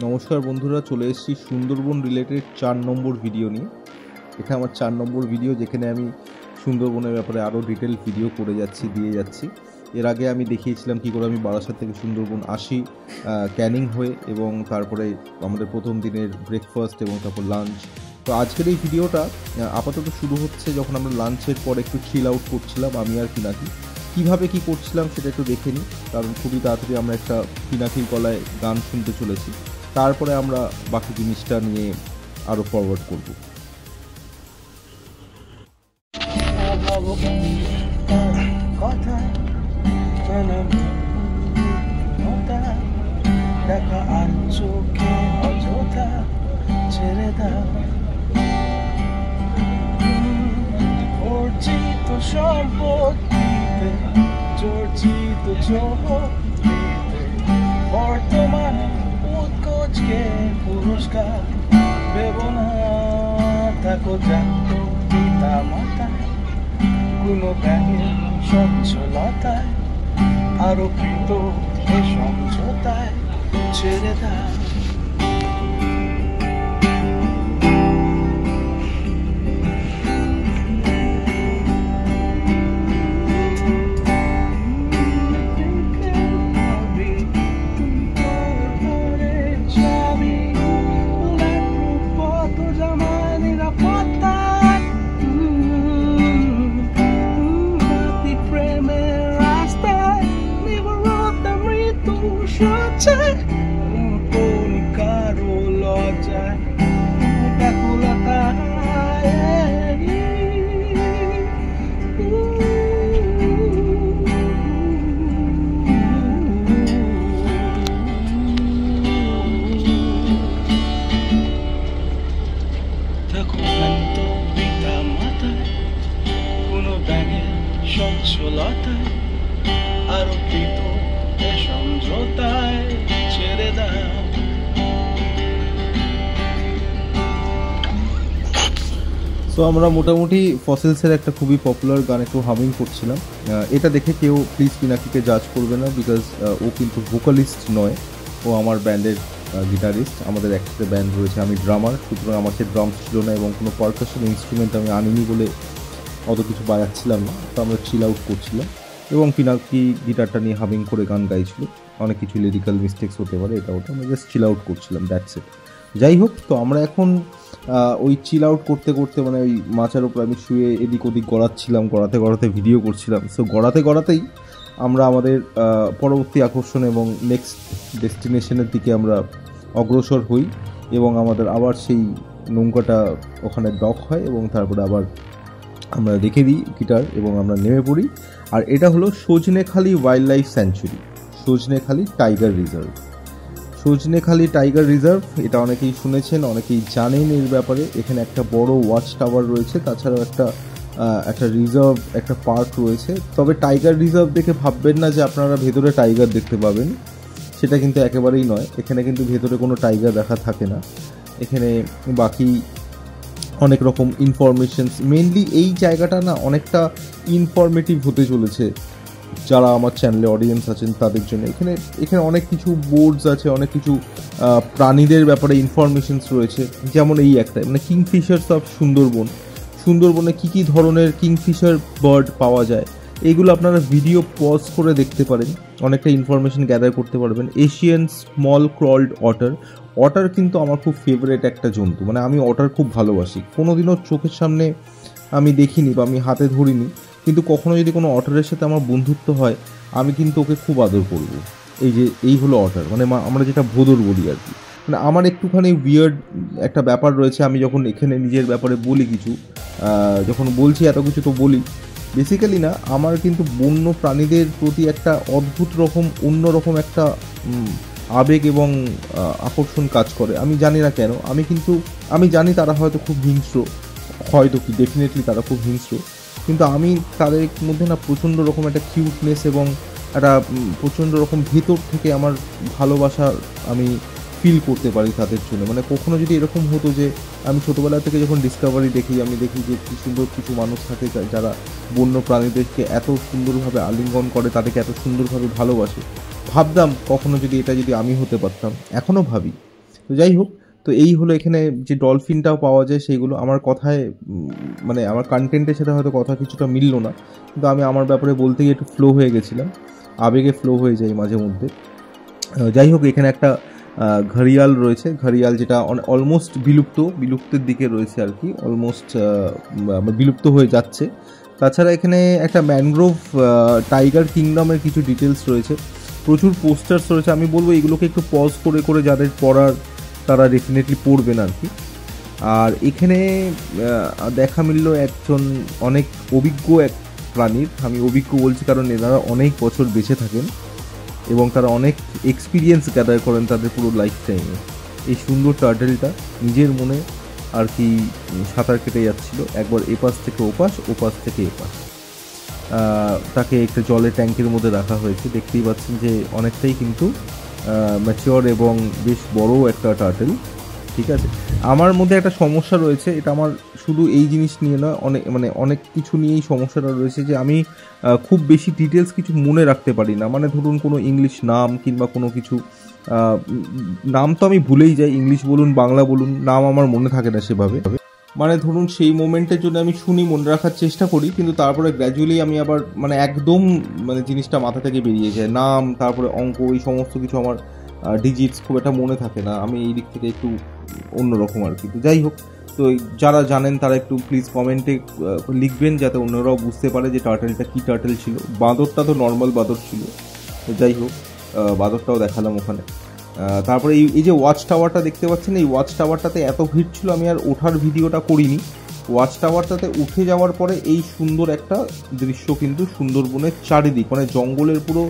নমস্কার বন্ধুরা, চলে এসেছি সুন্দরবন রিলেটেড 4 নম্বর ভিডিও নিয়ে। এটা আমার 4 নম্বর ভিডিও, যেখানে আমি সুন্দরবনের ব্যাপারে আরও ডিটেল ভিডিও দিয়ে যাচ্ছি। এর আগে আমি দেখিয়েছিলাম কী করে আমি বারাসাত থেকে সুন্দরবন আসি ক্যানিং হয়ে, এবং তারপরে আমাদের প্রথম দিনের ব্রেকফাস্ট এবং তারপর লাঞ্চ। তো আজকের এই ভিডিওটা আপাতত শুরু হচ্ছে যখন আমরা লাঞ্চের পর একটু চিল আউট করছিলাম আমি আর পিনাকি। কীভাবে কী করছিলাম সেটা একটু দেখে নিই, কারণ খুবই তাড়াতাড়ি আমরা একটা পিনাকির গলায় গান শুনতে চলেছি। তারপরে আমরা বাকি জিনিসটা নিয়ে আরো ফরওয়ার্ড করব। কথা দেখা আর চোখে অযথা ছেড়ে দাও অর্জিত সম্পত্তিতে চর্চিত চোখে বর্তমানে উৎকোচকে পুরস্কার দেব না। থাকো জানত পিতা মাতায় কোনো ব্যাঙের সচ্ছলতায় আরোপিত এ সমঝোতায় ছেড়ে দাও। সচ্ছলতায় আরোপিত এ সমঝোতায় ছেড়ে দাও। সো আমরা মোটামুটি ফসিলসের একটা খুবই পপুলার গান একটু হামিং করছিলাম। এটা দেখে কেউ প্লিজ পিনাকিকে জাজ করবে না, বিকজ ও কিন্তু ভোকালিস্ট নয়, ও আমার ব্যান্ডের গিটারিস্ট। আমাদের একসাথে ব্যান্ড রয়েছে, আমি ড্রামার, সুতরাং আমার সে ড্রামস ছিল না এবং কোনো পারকাশন ইনস্ট্রুমেন্ট আমি আনিনি বলে অত কিছু বাজাচ্ছিলাম না। তো আমরা চিল আউট করছিলাম এবং পিনাকি গিটারটা নিয়ে হামিং করে গান গাইছিল। অনেক কিছু লিরিক্যাল মিস্টেক্স হতে পারে, এটা ওটা, আমরা জাস্ট চিল আউট করছিলাম, দ্যাটস ইট। যাই হোক, তো আমরা এখন ওই চিল আউট করতে করতে, মানে ওই মাচার ওপর আমি শুয়ে এদিক ওদিক গড়াচ্ছিলাম, গড়াতে ভিডিও করছিলাম। সো গড়াতেই আমরা আমাদের পরবর্তী আকর্ষণ এবং নেক্সট ডেস্টিনেশনের দিকে আমরা অগ্রসর হই, এবং আমাদের আবার সেই নৌকাটা ওখানে ডক হয়, এবং তারপরে আবার আমরা রেখে দিই গিটার এবং আমরা নেমে পড়ি। আর এটা হলো Sajnekhali wild life sanctuary, Sajnekhali tiger reserve. Sajnekhali tiger reserve, এটা অনেকেই শুনেছেন, অনেকেই জানেন এর ব্যাপারে। এখানে একটা বড় ওয়াচ টাওয়ার রয়েছে, তাছাড়াও একটা রিজার্ভ, একটা পার্ক রয়েছে। তবে টাইগার রিজার্ভ দেখে ভাববেন না যে আপনারা ভেতরে টাইগার দেখতে পাবেন, সেটা কিন্তু একেবারেই নয়। এখানে কিন্তু ভেতরে কোনো টাইগার দেখা থাকে না। এখানে বাকি অনেক রকম ইনফরমেশনস, মেনলি এই জায়গাটা না অনেকটা ইনফরমেটিভ হতে চলেছে যারা আমার চ্যানেলে অডিয়েন্স আছেন তাদের জন্য। এখানে অনেক কিছু বোর্ডস আছে, অনেক কিছু প্রাণীদের ব্যাপারে ইনফরমেশনস রয়েছে। যেমন এই একটা, মানে কিংফিশার্স অফ সুন্দরবনে কী কী ধরনের কিংফিশার বার্ড পাওয়া যায়, এইগুলো আপনারা ভিডিও পজ করে দেখতে পারেন, অনেকটা ইনফরমেশন গ্যাদার করতে পারবেন। এশিয়ান স্মল ক্রলড অটার কিন্তু আমার খুব ফেভারিট একটা জন্তু, মানে আমি অটার খুব ভালোবাসি। কোনোদিনও চোখের সামনে আমি দেখিনি বা আমি হাতে ধরিনি, কিন্তু কখনো যদি কোনো অটারের সাথে আমার বন্ধুত্ব হয়, আমি কিন্তু ওকে খুব আদর করব। এই হলো অটার, মানে আমরা যেটা ভোদর বলি আর কি। মানে আমার একটুখানি উইয়ার্ড একটা ব্যাপার রয়েছে, আমি যখন এখানে নিজের ব্যাপারে বলি কিছু, যখন বলছি এত কিছু তো বলি, বেসিক্যালি না, আমার কিন্তু বন্য প্রাণীদের প্রতি একটা অদ্ভুত রকম, অন্যরকম একটা আবেগ এবং আকর্ষণ কাজ করে। আমি জানি না কেন, আমি জানি তারা হয়তো খুব হিংস্র, হয়তো কি ডেফিনেটলি তারা খুব হিংস্র, কিন্তু আমি তাদের মধ্যে না প্রচণ্ড রকম একটা কিউটনেস এবং একটা প্রচণ্ড রকম ভেতর থেকে আমার ভালোবাসা আমি ফিল করতে পারি তাদের জন্য। মানে কখনো যদি এরকম হতো যে আমি ছোটোবেলা থেকে যখন ডিসকভারি দেখি, আমি দেখি যে কী সুন্দর কিছু মানুষ থাকে যারা বন্য প্রাণীদেরকে এত সুন্দরভাবে আলিঙ্গন করে, তাদেরকে এত সুন্দরভাবে ভালোবাসে, ভাবতাম কখনো যদি এটা যদি আমি হতে পারতাম। এখনও ভাবি তো যাই হোক, তো এই হলো এখানে যে ডলফিনটাও পাওয়া যায় সেইগুলো। আমার কথায় মানে আমার কন্টেন্টের সাথে হয়তো কথা কিছুটা মিললো না, কিন্তু আমি আমার ব্যাপারে বলতে গিয়ে একটু ফ্লো হয়ে গেছিলাম, আবেগে ফ্লো হয়ে যাই মাঝে মধ্যে। যাই হোক, এখানে একটা ঘড়িয়াল রয়েছে, ঘড়িয়াল যেটা অলমোস্ট বিলুপ্তের দিকে রয়েছে আর কি, অলমোস্ট বিলুপ্ত হয়ে যাচ্ছে। তাছাড়া এখানে একটা ম্যানগ্রোভ টাইগার কিংডমের কিছু ডিটেলস রয়েছে, প্রচুর পোস্টার্স রয়েছে। আমি বলবো এগুলোকে একটু পজ করে করে যাদের পড়ার তারা ডেফিনেটলি পড়বেন আর কি। আর এখানে দেখা মিলল একজন অনেক অভিজ্ঞ এক প্রাণীর। আমি অভিজ্ঞ বলছি কারণ এনারা অনেক বছর বেঁচে থাকেন এবং তারা অনেক এক্সপিরিয়েন্স গ্যাদার করেন তাদের পুরো লাইফ টাইমে। এই সুন্দর টার্টেলটা নিজের মনে আর কি সাঁতার কেটে যাচ্ছিল, একবার এপাশ থেকে ওপাশ থেকে এপাশ। তাকে একটা জলের ট্যাঙ্কের মধ্যে রাখা হয়েছে, দেখতেই পাচ্ছেন যে অনেকটাই কিন্তু ম্যাচিওর এবং বেশ বড় একটা টার্টেল। ঠিক আছে, আমার মধ্যে একটা সমস্যা রয়েছে, এটা আমার শুধু এই জিনিস নিয়ে নয়, অনেক কিছু নিয়েই সমস্যাটা রয়েছে যে আমি খুব বেশি ডিটেলস কিছু মনে রাখতে পারি না। মানে ধরুন কোনো ইংলিশ নাম কিংবা কোনো কিছু নাম তো আমি ভুলেই যাই, ইংলিশ বলুন বাংলা বলুন, নাম আমার মনে থাকে না সেভাবে। মানে ধরুন সেই মোমেন্টের জন্য আমি শুনি, মনে রাখার চেষ্টা করি, কিন্তু তারপরে গ্র্যাজুয়ালি আমি আবার মানে একদম মানে জিনিসটা মাথা থেকে বেরিয়ে যায়, নাম তারপরে অঙ্ক এই সমস্ত কিছু আমার ডিজিটস খুব একটা মনে থাকে না। আমি এই দিক থেকে একটু অন্যরকম আর কি। তো যাই হোক, তো যারা জানেন তারা একটু প্লিজ কমেন্টে লিখবেন যাতে অন্যরাও বুঝতে পারে যে টার্টেলটা কী টার্টেল ছিল। বাঁদরটা তো নর্মাল বাঁদর ছিল। তো যাই হোক, বাঁদরটাও দেখালাম ওখানে। তারপরে এই যে ওয়াচ টাওয়ারটা দেখতে পাচ্ছেন, এই ওয়াচ টাওয়ারটাতে এত ভিড় ছিল আমি আর ওঠার ভিডিওটা করিনি। ওয়াচ টাওয়ারটাতে উঠে যাওয়ার পরে এই সুন্দর একটা দৃশ্য কিন্তু সুন্দরবনের চারিদিক, মানে জঙ্গলের পুরো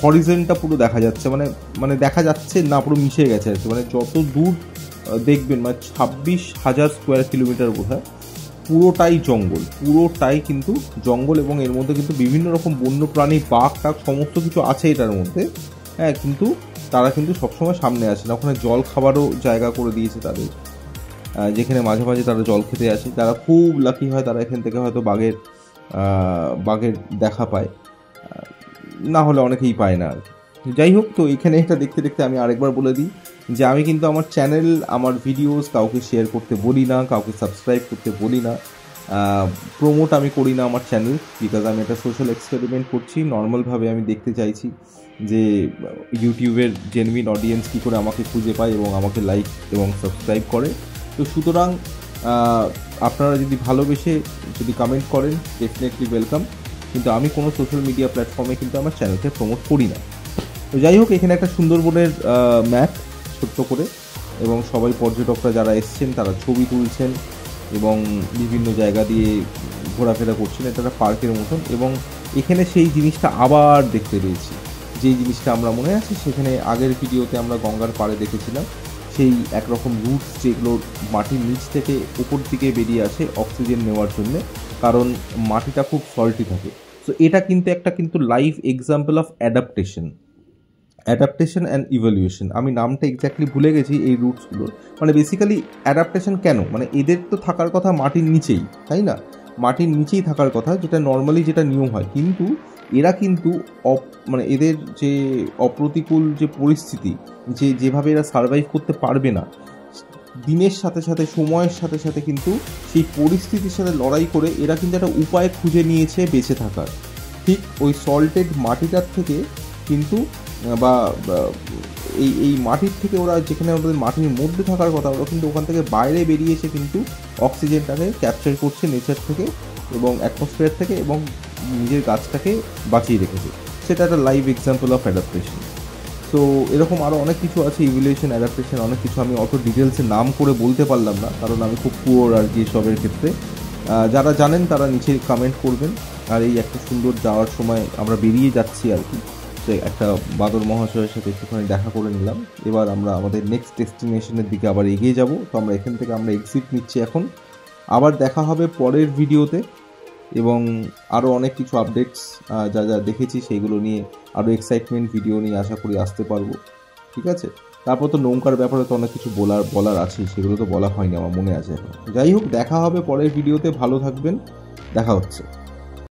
হরিজেনটা পুরো দেখা যাচ্ছে, মানে দেখা যাচ্ছে না, পুরো মিশে গেছে আর কি। মানে যত দূর দেখবেন, মানে 26,000 স্কোয়ার কিলোমিটার বোধহয়, পুরোটাই জঙ্গল, পুরোটাই কিন্তু জঙ্গল। এবং এর মধ্যে কিন্তু বিভিন্ন রকম বন্য প্রাণী, বাঘ টাঘ সমস্ত কিছু আছে এটার মধ্যে। হ্যাঁ, কিন্তু তারা কিন্তু সবসময় সামনে আসে না। ওখানে জল খাবারও জায়গা করে দিয়েছে তাদের, যেখানে মাঝে মাঝে তারা জল খেতে আসে। যারা খুব লাকি হয় তারা এখান থেকে হয়তো বাঘের দেখা পায়, না হলে অনেকেই পায় না আর কি। যাই হোক, তো এখানে এটা দেখতে দেখতে আমি আরেকবার বলে দিই যে আমি কিন্তু আমার চ্যানেল, আমার ভিডিওস কাউকে শেয়ার করতে বলি না, কাউকে সাবস্ক্রাইব করতে বলি না, প্রমোট আমি করি না আমার চ্যানেল, বিকজ আমি একটা সোশ্যাল এক্সপেরিমেন্ট করছি। নর্মালভাবে আমি দেখতে চাইছি যে ইউটিউবের জেনুইন অডিয়েন্স কী করে আমাকে খুঁজে পায় এবং আমাকে লাইক এবং সাবস্ক্রাইব করে। তো সুতরাং আপনারা যদি ভালোবেসে যদি কমেন্ট করেন ডেফিনেটলি ওয়েলকাম, কিন্তু আমি কোনো সোশ্যাল মিডিয়া প্ল্যাটফর্মে কিন্তু আমার চ্যানেলকে প্রমোট করি না। তো যাই হোক, এখানে একটা সুন্দরবনের ম্যাপ ছোট্ট করে, এবং সবাই পর্যটকরা যারা এসছেন তারা ছবি তুলছেন এবং বিভিন্ন জায়গা দিয়ে ঘোরাফেরা করছেন। এটা একটা পার্কের মতন, এবং এখানে সেই জিনিসটা আবার দেখতে পেয়েছি, যেই জিনিসটা আমরা মনে আছে সেখানে আগের ভিডিওতে আমরা গঙ্গার পাড়ে দেখেছিলাম, সেই একরকম রুটস যেগুলো মাটির নিচ থেকে উপর দিকে বেরিয়ে আসে অক্সিজেন নেওয়ার জন্য, কারণ মাটিটা খুব সল্টি থাকে। সো এটা কিন্তু একটা live example of adaptation and evolution. আমি নামটা এক্স্যাক্টলি ভুলে গেছি এই রুটসগুলোর। মানে বেসিক্যালি অ্যাডাপ্টেশন কেন, মানে এদের তো থাকার কথা মাটির নিচেই, তাই না? মাটির নিচেই থাকার কথা, যেটা নর্মালি যেটা নিয়ম হয়, কিন্তু এরা কিন্তু মানে এদের যে অপ্রতিকূল যে পরিস্থিতি, যেভাবে এরা সার্ভাইভ করতে পারবে না, দিনের সাথে সাথে সময়ের সাথে সাথে কিন্তু সেই পরিস্থিতির সাথে লড়াই করে এরা কিন্তু একটা উপায় খুঁজে নিয়েছে বেঁচে থাকার। ঠিক ওই সল্টেড মাটিটার থেকে কিন্তু বা এই মাটির থেকে ওরা, যেখানে ওদের মাটির মধ্যে থাকার কথা, ওরা কিন্তু ওখান থেকে বাইরে বেরিয়েছে কিন্তু অক্সিজেনটাকে ক্যাপচার করছে নেচার থেকে এবং অ্যাটমসফিয়ার থেকে, এবং নিজের গাছটাকে বাঁচিয়ে রেখেছে। সেটা একটা live example of adaptation. So এরকম আরও অনেক কিছু আছে, ইভলিউশন, অ্যাডাপ্টেশন, অনেক কিছু আমি অত ডিটেলসে নাম করে বলতে পারলাম না, কারণ আমি খুব পুয়ার আর কি সবের ক্ষেত্রে। যারা জানেন তারা নিচে কমেন্ট করবেন। আর এই একটা সুন্দর যাওয়ার সময় আমরা বেরিয়ে যাচ্ছি আর কি, তো একটা বাদর মহাশয়ের সাথে একটুখানি দেখা করে নিলাম। এবার আমরা আমাদের নেক্সট ডেস্টিনেশনের দিকে আবার এগিয়ে যাব। তো আমরা এখান থেকে আমরা এক্সিট নিচ্ছি এখন। আবার দেখা হবে পরের ভিডিওতে, এবং আরও অনেক কিছু আপডেটস যা যা দেখেছি সেইগুলো নিয়ে আরও এক্সাইটমেন্ট ভিডিও নিয়ে আশা করি আসতে পারবো। ঠিক আছে, তারপর তো নৌকার ব্যাপারে তো অনেক কিছু বলার আছে, সেগুলো তো বলা হয়নি, আমার মনে আছে এখন। যাই হোক, দেখা হবে পরের ভিডিওতে, ভালো থাকবেন, দেখা হচ্ছে।